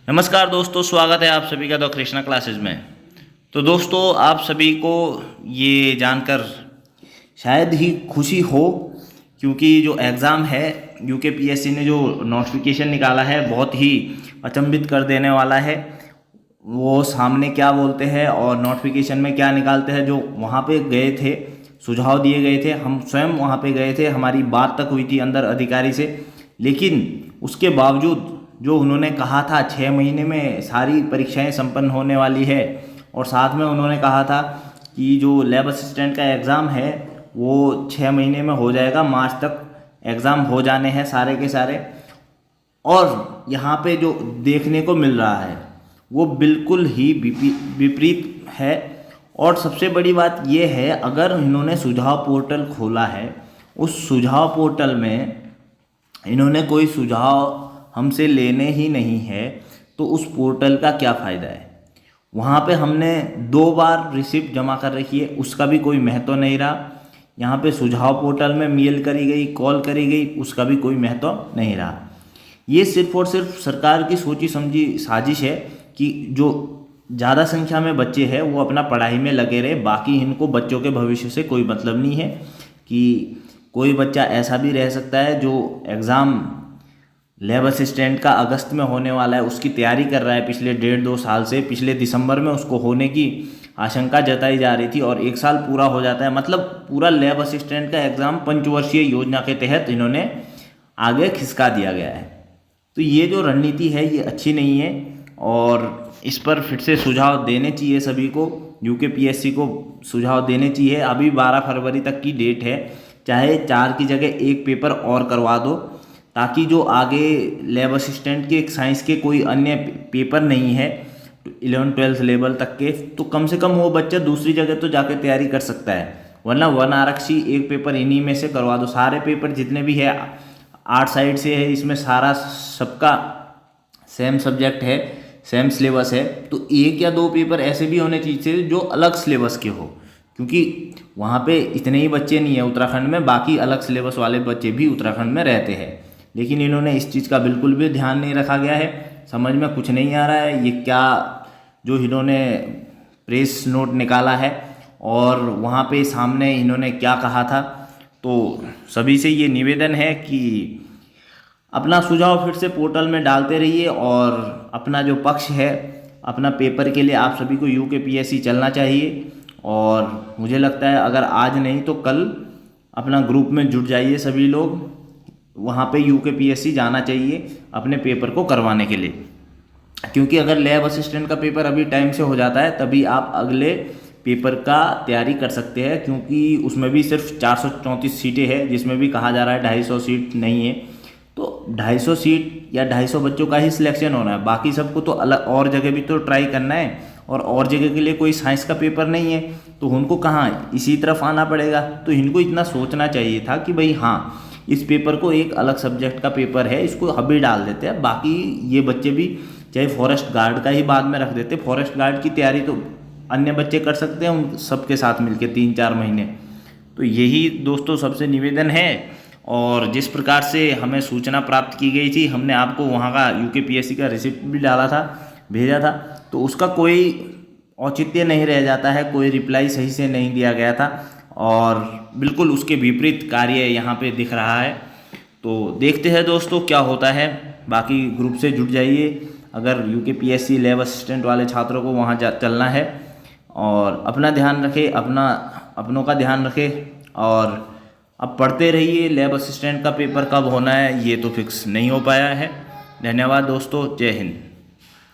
नमस्कार दोस्तों, स्वागत है आप सभी का द कृष्णा क्लासेस में। तो दोस्तों, आप सभी को ये जानकर शायद ही खुशी हो, क्योंकि जो एग्ज़ाम है यूकेपीएससी ने जो नोटिफिकेशन निकाला है बहुत ही अचंभित कर देने वाला है। वो सामने क्या बोलते हैं और नोटिफिकेशन में क्या निकालते हैं। जो वहाँ पे गए थे, सुझाव दिए गए थे, हम स्वयं वहाँ पे गए थे, हमारी बात तक हुई थी अंदर अधिकारी से, लेकिन उसके बावजूद जो उन्होंने कहा था 6 महीने में सारी परीक्षाएं संपन्न होने वाली है, और साथ में उन्होंने कहा था कि जो लैब असिस्टेंट का एग्ज़ाम है वो 6 महीने में हो जाएगा, मार्च तक एग्ज़ाम हो जाने हैं सारे के सारे। और यहाँ पे जो देखने को मिल रहा है वो बिल्कुल ही विपरीत है। और सबसे बड़ी बात ये है, अगर इन्होंने सुझाव पोर्टल खोला है, उस सुझाव पोर्टल में इन्होंने कोई सुझाव हमसे लेने ही नहीं है, तो उस पोर्टल का क्या फ़ायदा है। वहाँ पे हमने 2 बार रिसिप्ट जमा कर रखी है, उसका भी कोई महत्व नहीं रहा। यहाँ पे सुझाव पोर्टल में मेल करी गई, कॉल करी गई, उसका भी कोई महत्व नहीं रहा। ये सिर्फ और सिर्फ सरकार की सोची समझी साजिश है कि जो ज़्यादा संख्या में बच्चे हैं वो अपना पढ़ाई में लगे रहे, बाकी इनको बच्चों के भविष्य से कोई मतलब नहीं है। कि कोई बच्चा ऐसा भी रह सकता है जो एग्ज़ाम लैब असिस्टेंट का अगस्त में होने वाला है, उसकी तैयारी कर रहा है पिछले 1.5-2 साल से। पिछले दिसंबर में उसको होने की आशंका जताई जा रही थी और 1 साल पूरा हो जाता है। मतलब पूरा लैब असिस्टेंट का एग्ज़ाम पंचवर्षीय योजना के तहत इन्होंने आगे खिसका दिया गया है। तो ये जो रणनीति है ये अच्छी नहीं है, और इस पर फिर से सुझाव देने चाहिए सभी को, यूकेपीएससी को सुझाव देने चाहिए। अभी 12 फरवरी तक की डेट है, चाहे 4 की जगह 1 पेपर और करवा दो, ताकि जो आगे लैब असिस्टेंट के साइंस के कोई अन्य पेपर नहीं है 11-12 लेवल तक के, तो कम से कम वो बच्चा दूसरी जगह तो जाके तैयारी कर सकता है। वरना वन आरक्षी 1 पेपर इन्हीं में से करवा दो। सारे पेपर जितने भी है 8 साइड से है, इसमें सारा सबका सेम सब्जेक्ट है, सेम सिलेबस है। तो 1 या 2 पेपर ऐसे भी होने चाहिए जो अलग सिलेबस के हो, क्योंकि वहाँ पे इतने ही बच्चे नहीं है उत्तराखंड में, बाकी अलग सिलेबस वाले बच्चे भी उत्तराखंड में रहते हैं। लेकिन इन्होंने इस चीज़ का बिल्कुल भी ध्यान नहीं रखा गया है। समझ में कुछ नहीं आ रहा है ये क्या जो इन्होंने प्रेस नोट निकाला है और वहाँ पे सामने इन्होंने क्या कहा था। तो सभी से ये निवेदन है कि अपना सुझाव फिर से पोर्टल में डालते रहिए, और अपना जो पक्ष है, अपना पेपर के लिए आप सभी को यूकेपीएससी चलना चाहिए। और मुझे लगता है अगर आज नहीं तो कल अपना ग्रुप में जुट जाइए सभी लोग, वहाँ पे यूकेपीएससी जाना चाहिए अपने पेपर को करवाने के लिए। क्योंकि अगर लैब असिस्टेंट का पेपर अभी टाइम से हो जाता है तभी आप अगले पेपर का तैयारी कर सकते हैं, क्योंकि उसमें भी सिर्फ 434 सीटें हैं, जिसमें भी कहा जा रहा है 250 सीट नहीं है। तो 250 सीट या 250 बच्चों का ही सिलेक्शन होना है, बाकी सबको तो अलग और जगह भी तो ट्राई करना है, और जगह के लिए कोई साइंस का पेपर नहीं है, तो उनको कहाँ इसी तरफ आना पड़ेगा। तो इनको इतना सोचना चाहिए था कि भाई हाँ, इस पेपर को एक अलग सब्जेक्ट का पेपर है, इसको अभी डाल देते हैं, बाकी ये बच्चे भी चाहे फॉरेस्ट गार्ड का ही बाद में रख देते। फॉरेस्ट गार्ड की तैयारी तो अन्य बच्चे कर सकते हैं उन सबके साथ मिलके 3-4 महीने। तो यही दोस्तों सबसे निवेदन है। और जिस प्रकार से हमें सूचना प्राप्त की गई थी, हमने आपको वहाँ का यूकेपीएससी का रिसिप्ट भी डाला था, भेजा था, तो उसका कोई औचित्य नहीं रह जाता है, कोई रिप्लाई सही से नहीं दिया गया था, और बिल्कुल उसके विपरीत कार्य यहाँ पे दिख रहा है। तो देखते हैं दोस्तों क्या होता है। बाकी ग्रुप से जुट जाइए अगर यूकेपीएससी लैब असिस्टेंट वाले छात्रों को वहाँ चलना है। और अपना ध्यान रखें, अपनों का ध्यान रखें, और अब पढ़ते रहिए। लैब असिस्टेंट का पेपर कब होना है ये तो फिक्स नहीं हो पाया है। धन्यवाद दोस्तों, जय हिंद।